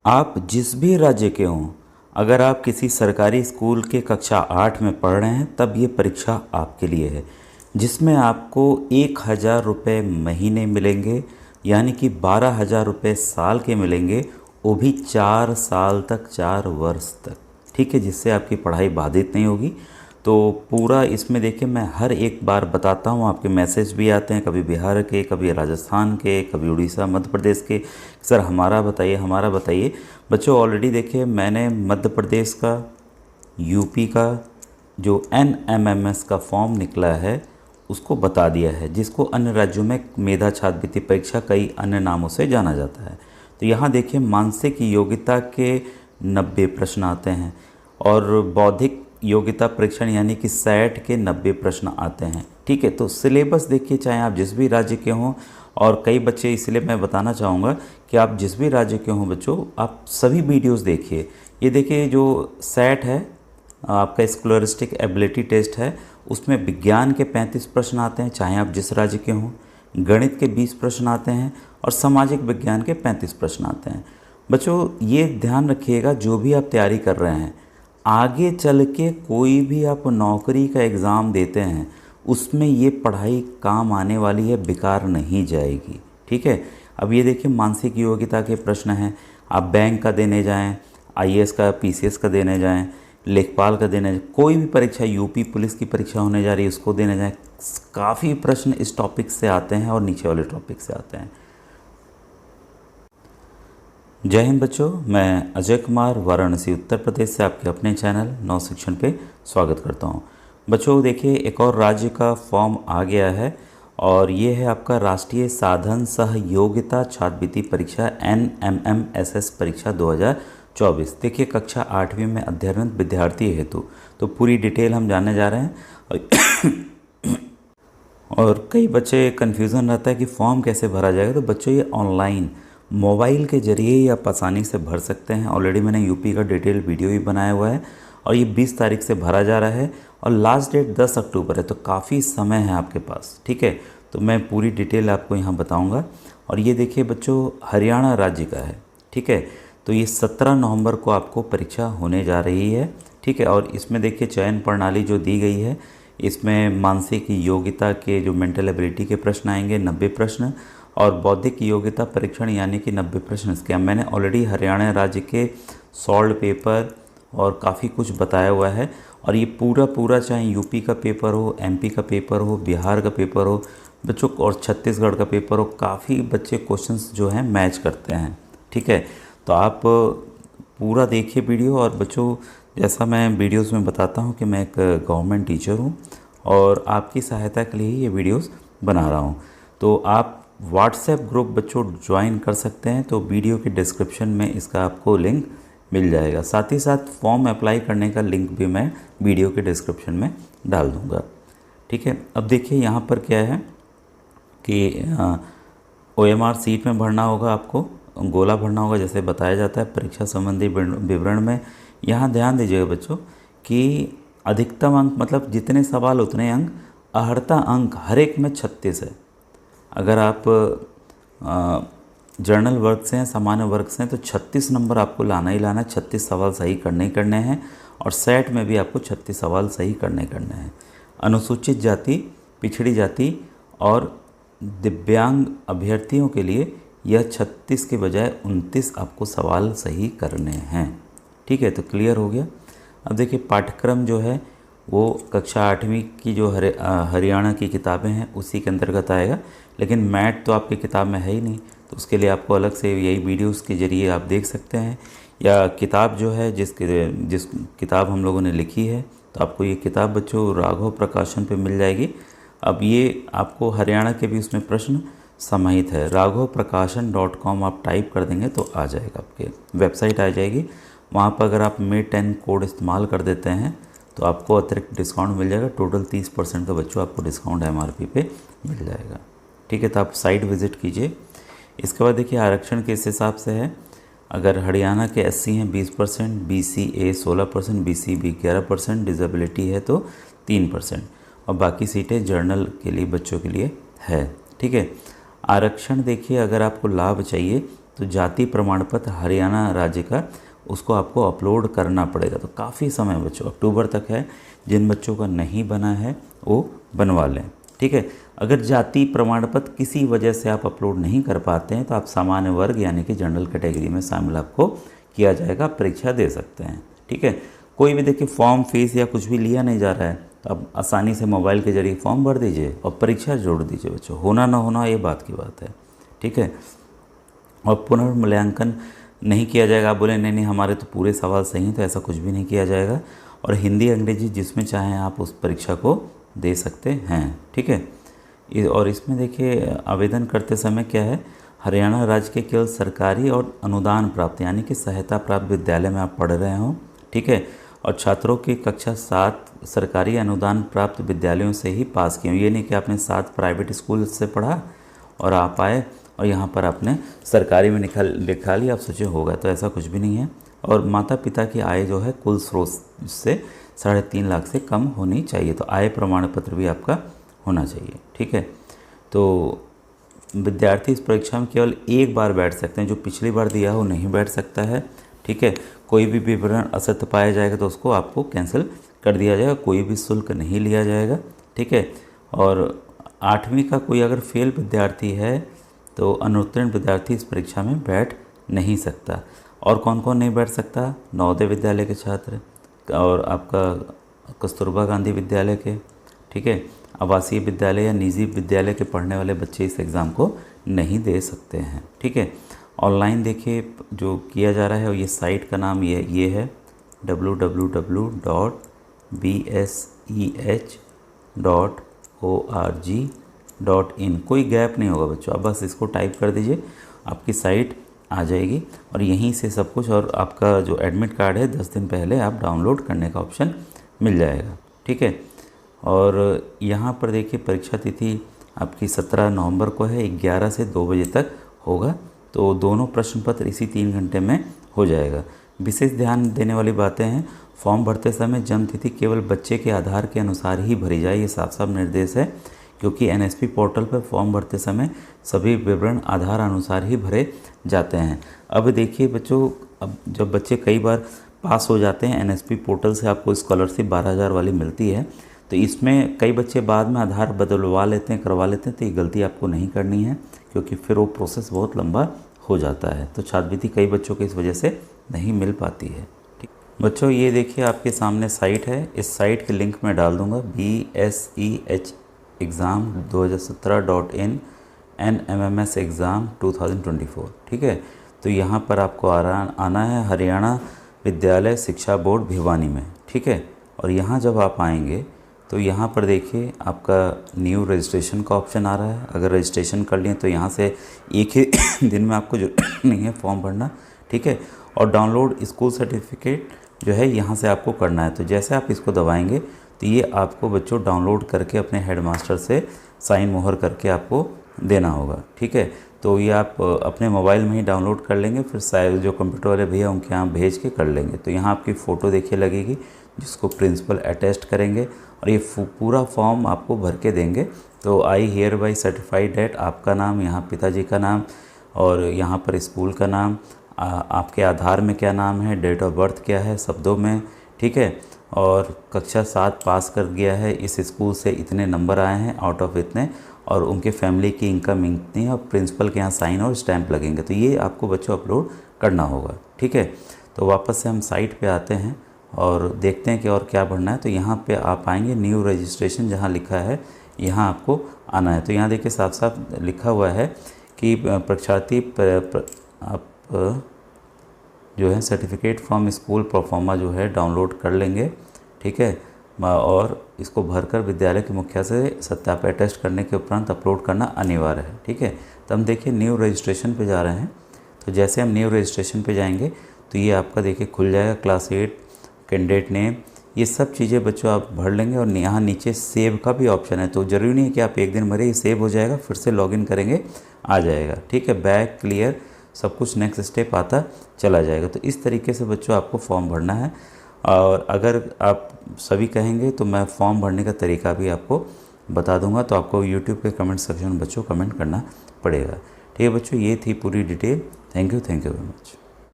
आप जिस भी राज्य के हों, अगर आप किसी सरकारी स्कूल के कक्षा 8 में पढ़ रहे हैं तब ये परीक्षा आपके लिए है, जिसमें आपको 1,000 रुपये महीने मिलेंगे, यानी कि 12,000 रुपये साल के मिलेंगे, वो भी 4 साल तक, 4 वर्ष तक। ठीक है, जिससे आपकी पढ़ाई बाधित नहीं होगी। तो पूरा इसमें देखिए मैं हर एक बार बताता हूँ, आपके मैसेज भी आते हैं, कभी बिहार के, कभी राजस्थान के, कभी उड़ीसा, मध्य प्रदेश के, सर हमारा बताइए, हमारा बताइए। बच्चों ऑलरेडी देखिए मैंने मध्य प्रदेश का, यूपी का जो NMMS का फॉर्म निकला है उसको बता दिया है, जिसको अन्य राज्यों में मेधा छात्रवृत्ति परीक्षा कई अन्य नामों से जाना जाता है। तो यहाँ देखिए मानसिक योग्यता के 90 प्रश्न आते हैं और बौद्धिक योग्यता परीक्षण यानी कि SAT के 90 प्रश्न आते हैं। ठीक है, तो सिलेबस देखिए चाहे आप जिस भी राज्य के हों, और कई बच्चे, इसलिए मैं बताना चाहूँगा कि आप जिस भी राज्य के हों बच्चों, आप सभी वीडियोस देखिए। ये देखिए जो SAT है आपका स्कॉलरिस्टिक एबिलिटी टेस्ट है, उसमें विज्ञान के 35 प्रश्न आते हैं चाहे आप जिस राज्य के हों, गणित के 20 प्रश्न आते हैं और सामाजिक विज्ञान के 35 प्रश्न आते हैं। बच्चों ये ध्यान रखिएगा, जो भी आप तैयारी कर रहे हैं, आगे चल के कोई भी आप नौकरी का एग्ज़ाम देते हैं उसमें ये पढ़ाई काम आने वाली है, बेकार नहीं जाएगी। ठीक है, अब ये देखिए मानसिक योग्यता के प्रश्न हैं, आप बैंक का देने जाएं, IAS का, PCS का देने जाएं, लेखपाल का देने जाएं, कोई भी परीक्षा, यूपी पुलिस की परीक्षा होने जा रही है उसको देने जाएं, काफ़ी प्रश्न इस टॉपिक से आते हैं और नीचे वाले टॉपिक से आते हैं। जय हिंद बच्चों, मैं अजय कुमार वाराणसी उत्तर प्रदेश से आपके अपने चैनल नव शिक्षण पे स्वागत करता हूं। बच्चों देखिए एक और राज्य का फॉर्म आ गया है और ये है आपका राष्ट्रीय साधन सह योग्यता छात्रवृत्ति परीक्षा NMMSS परीक्षा 2024। देखिए कक्षा 8वीं में अध्ययनरत विद्यार्थी हेतु, तो पूरी डिटेल हम जानने जा रहे हैं। और कई बच्चे कन्फ्यूज़न रहता है कि फॉर्म कैसे भरा जाएगा। तो बच्चों ये ऑनलाइन मोबाइल के ज़रिए ही आप आसानी से भर सकते हैं। ऑलरेडी मैंने यूपी का डिटेल वीडियो भी बनाया हुआ है और ये 20 तारीख से भरा जा रहा है और लास्ट डेट 10 अक्टूबर है, तो काफ़ी समय है आपके पास। ठीक है, तो मैं पूरी डिटेल आपको यहाँ बताऊँगा। और ये देखिए बच्चों हरियाणा राज्य का है। ठीक है, तो ये 17 नवंबर को आपको परीक्षा होने जा रही है। ठीक है, और इसमें देखिए चयन प्रणाली जो दी गई है, इसमें मानसिक योग्यता के जो मेंटल एबिलिटी के प्रश्न आएंगे 90 प्रश्न, और बौद्धिक योग्यता परीक्षण यानी कि 90 प्रश्न इसके। मैंने ऑलरेडी हरियाणा राज्य के सॉल्व पेपर और काफ़ी कुछ बताया हुआ है। और ये पूरा चाहे यूपी का पेपर हो, MP का पेपर हो, बिहार का पेपर हो बच्चों, और छत्तीसगढ़ का पेपर हो, काफ़ी बच्चे क्वेश्चंस जो हैं मैच करते हैं। ठीक है, तो आप पूरा देखिए वीडियो। और बच्चों जैसा मैं वीडियोस में बताता हूँ कि मैं एक गवर्नमेंट टीचर हूँ और आपकी सहायता के लिए ये वीडियोस बना रहा हूँ। तो आप व्हाट्सएप ग्रुप बच्चों ज्वाइन कर सकते हैं, तो वीडियो के डिस्क्रिप्शन में इसका आपको लिंक मिल जाएगा। साथ ही साथ फॉर्म अप्लाई करने का लिंक भी मैं वीडियो के डिस्क्रिप्शन में डाल दूँगा। ठीक है, अब देखिए यहाँ पर क्या है कि OMR सीट में भरना होगा, आपको गोला भरना होगा जैसे बताया जाता है परीक्षा संबंधी विवरण में। यहाँ ध्यान दीजिएगा बच्चों कि अधिकतम अंक, मतलब जितने सवाल उतने अंक, अहर्ता अंक हर एक में 36 है। अगर आप जर्नल वर्ग से हैं, सामान्य वर्ग से हैं, तो 36 नंबर आपको लाना ही लाना है, 36 सवाल सही करने ही करने हैं। और SAT में भी आपको 36 सवाल सही करने हैं। अनुसूचित जाति, पिछड़ी जाति और दिव्यांग अभ्यर्थियों के लिए यह 36 के बजाय 29 आपको सवाल सही करने हैं। ठीक है, तो क्लियर हो गया। अब देखिए पाठ्यक्रम जो है वो कक्षा 8वीं की जो हरियाणा की किताबें हैं उसी के अंतर्गत आएगा, लेकिन मैथ तो आपकी किताब में है ही नहीं, तो उसके लिए आपको अलग से यही वीडियोस के ज़रिए आप देख सकते हैं। या किताब जो है जिस किताब हम लोगों ने लिखी है, तो आपको ये किताब बच्चों राघव प्रकाशन पे मिल जाएगी। अब ये आपको हरियाणा के भी उसमें प्रश्न समाहित है। raghavaprakasan.com आप टाइप कर देंगे तो आ जाएगा, आपके वेबसाइट आ जाएगी। वहाँ पर अगर आप मे 10 कोड इस्तेमाल कर देते हैं तो आपको अतिरिक्त डिस्काउंट मिल जाएगा। टोटल 30% का बच्चों आपको डिस्काउंट MRP पे मिल जाएगा। ठीक है, तो आप साइट विज़िट कीजिए। इसके बाद देखिए आरक्षण किस हिसाब से है। अगर हरियाणा के SC हैं 20%, BCA 16%, BCB 11%, डिसेबिलिटी है तो 3%, और बाकी सीटें जर्नल के लिए बच्चों के लिए है। ठीक है, आरक्षण देखिए अगर आपको लाभ चाहिए तो जाति प्रमाण पत्र हरियाणा राज्य का उसको आपको अपलोड करना पड़ेगा। तो काफ़ी समय बच्चों अक्टूबर तक है, जिन बच्चों का नहीं बना है वो बनवा लें, ठीक है। अगर जाति प्रमाण पत्र किसी वजह से आप अपलोड नहीं कर पाते हैं तो आप सामान्य वर्ग यानी कि जनरल कैटेगरी में शामिल आपको किया जाएगा, परीक्षा दे सकते हैं, ठीक है। कोई भी देखिए फॉर्म फीस या कुछ भी लिया नहीं जा रहा है, तो आप आसानी से मोबाइल के जरिए फॉर्म भर दीजिए और परीक्षा जोड़ दीजिए बच्चों, होना ना होना ये बात की बात है, ठीक है। और पुनर्मूल्यांकन नहीं किया जाएगा। आप बोले नहीं नहीं हमारे तो पूरे सवाल सही हैं, तो ऐसा कुछ भी नहीं किया जाएगा। और हिंदी अंग्रेजी जिसमें चाहें आप उस परीक्षा को दे सकते हैं, ठीक है। और इसमें देखिए आवेदन करते समय क्या है, हरियाणा राज्य के केवल सरकारी और अनुदान प्राप्त यानी कि सहायता प्राप्त विद्यालय में आप पढ़ रहे हों, ठीक है। और छात्रों की कक्षा 7 सरकारी अनुदान प्राप्त विद्यालयों से ही पास किए। ये नहीं कि आपने 7 प्राइवेट स्कूल से पढ़ा और आप आए और यहाँ पर आपने सरकारी में लिखा लिया, आप सोचे होगा, तो ऐसा कुछ भी नहीं है। और माता पिता की आय जो है कुल स्रोत से 3.5 लाख से कम होनी चाहिए। तो आय प्रमाण पत्र भी आपका होना चाहिए, ठीक है। तो विद्यार्थी इस परीक्षा में केवल एक बार बैठ सकते हैं, जो पिछली बार दिया हो नहीं बैठ सकता है, ठीक है। कोई भी विवरण असत्य पाया जाएगा तो उसको आपको कैंसिल कर दिया जाएगा, कोई भी शुल्क नहीं लिया जाएगा, ठीक है। और 8वीं का कोई अगर फेल विद्यार्थी है तो अनुत्तीर्ण विद्यार्थी इस परीक्षा में बैठ नहीं सकता। और कौन कौन नहीं बैठ सकता, नवोदय विद्यालय के छात्र और आपका कस्तूरबा गांधी विद्यालय के, ठीक है, आवासीय विद्यालय या निजी विद्यालय के पढ़ने वाले बच्चे इस एग्ज़ाम को नहीं दे सकते हैं, ठीक है। ऑनलाइन देखिए जो किया जा रहा है, और ये साइट का नाम ये है www.bseh.org.in। कोई गैप नहीं होगा बच्चों, आप बस इसको टाइप कर दीजिए, आपकी साइट आ जाएगी और यहीं से सब कुछ, और आपका जो एडमिट कार्ड है 10 दिन पहले आप डाउनलोड करने का ऑप्शन मिल जाएगा, ठीक है। और यहाँ पर देखिए परीक्षा तिथि आपकी 17 नवंबर को है, 11 से 2 बजे तक होगा। तो दोनों प्रश्न पत्र इसी 3 घंटे में हो जाएगा। विशेष ध्यान देने वाली बातें हैं, फॉर्म भरते समय जन्म तिथि केवल बच्चे के आधार के अनुसार ही भरी जाए, ये साफ साफ निर्देश है, क्योंकि एनएसपी पोर्टल पर फॉर्म भरते समय सभी विवरण आधार अनुसार ही भरे जाते हैं। अब देखिए बच्चों, अब जब बच्चे कई बार पास हो जाते हैं, एनएसपी पोर्टल से आपको स्कॉलरशिप 12,000 वाली मिलती है, तो इसमें कई बच्चे बाद में आधार बदलवा लेते हैं, करवा लेते हैं, तो ये गलती आपको नहीं करनी है, क्योंकि फिर वो प्रोसेस बहुत लंबा हो जाता है। तो छात्रवृत्ति कई बच्चों को इस वजह से नहीं मिल पाती है, ठीक बच्चों। ये देखिए आपके सामने साइट है, इस साइट के लिंक मैं डाल दूँगा, BSEH-exam2017.in NMMS एग्ज़ाम 2024, ठीक है। तो यहाँ पर आपको आना है, हरियाणा विद्यालय शिक्षा बोर्ड भिवानी में, ठीक है। और यहाँ जब आप आएंगे तो यहाँ पर देखिए आपका न्यू रजिस्ट्रेशन का ऑप्शन आ रहा है। अगर रजिस्ट्रेशन कर लिए तो यहाँ से एक ही दिन में आपको जो नहीं है फॉर्म भरना, ठीक है। और डाउनलोड स्कूल सर्टिफिकेट जो है यहाँ से आपको करना है। तो जैसे आप इसको दबाएंगे तो ये आपको बच्चों डाउनलोड करके अपने हेडमास्टर से साइन मोहर करके आपको देना होगा, ठीक है। तो ये आप अपने मोबाइल में ही डाउनलोड कर लेंगे, फिर शायद जो कंप्यूटर वाले भैया उनके यहाँ भेज के कर लेंगे। तो यहाँ आपकी फ़ोटो देखिए लगेगी, जिसको प्रिंसिपल अटेस्ट करेंगे और ये पूरा फॉर्म आपको भर के देंगे। तो I hereby certified that, आपका नाम, यहाँ पिताजी का नाम और यहाँ पर स्कूल का नाम, आपके आधार में क्या नाम है, डेट ऑफ बर्थ क्या है शब्दों में, ठीक है। और कक्षा 7 पास कर गया है, इस स्कूल से इतने नंबर आए हैं आउट ऑफ इतने, और उनके फैमिली की इनकम इतनी है, और प्रिंसिपल के यहाँ साइन और स्टैंप लगेंगे। तो ये आपको बच्चों अपलोड करना होगा, ठीक है। तो वापस से हम साइट पे आते हैं और देखते हैं कि और क्या भरना है। तो यहाँ पे आप आएंगे, न्यू रजिस्ट्रेशन जहाँ लिखा है यहाँ आपको आना है। तो यहाँ देखिए साफ साफ लिखा हुआ है कि परीक्षार्थी आप जो है सर्टिफिकेट फ्रॉम स्कूल प्रोफार्मा जो है डाउनलोड कर लेंगे, ठीक है। और इसको भरकर विद्यालय के मुखिया से सत्यापन अटेस्ट करने के उपरांत अपलोड करना अनिवार्य है, ठीक है। तो हम देखिए न्यू रजिस्ट्रेशन पे जा रहे हैं। तो जैसे हम न्यू रजिस्ट्रेशन पे जाएंगे तो ये आपका देखिए खुल जाएगा, क्लास 8 कैंडिडेट नेम, ये सब चीज़ें बच्चों आप भर लेंगे। और यहाँ नीचे सेव का भी ऑप्शन है, तो ज़रूरी नहीं है कि आप एक दिन भरे, ये सेव हो जाएगा, फिर से लॉगिन करेंगे आ जाएगा, ठीक है। बैक क्लियर सब कुछ नेक्स्ट स्टेप आता चला जाएगा। तो इस तरीके से बच्चों आपको फॉर्म भरना है। और अगर आप सभी कहेंगे तो मैं फॉर्म भरने का तरीका भी आपको बता दूंगा, तो आपको यूट्यूब के कमेंट सेक्शन में बच्चों कमेंट करना पड़ेगा, ठीक है बच्चों, ये थी पूरी detail. Thank you very much.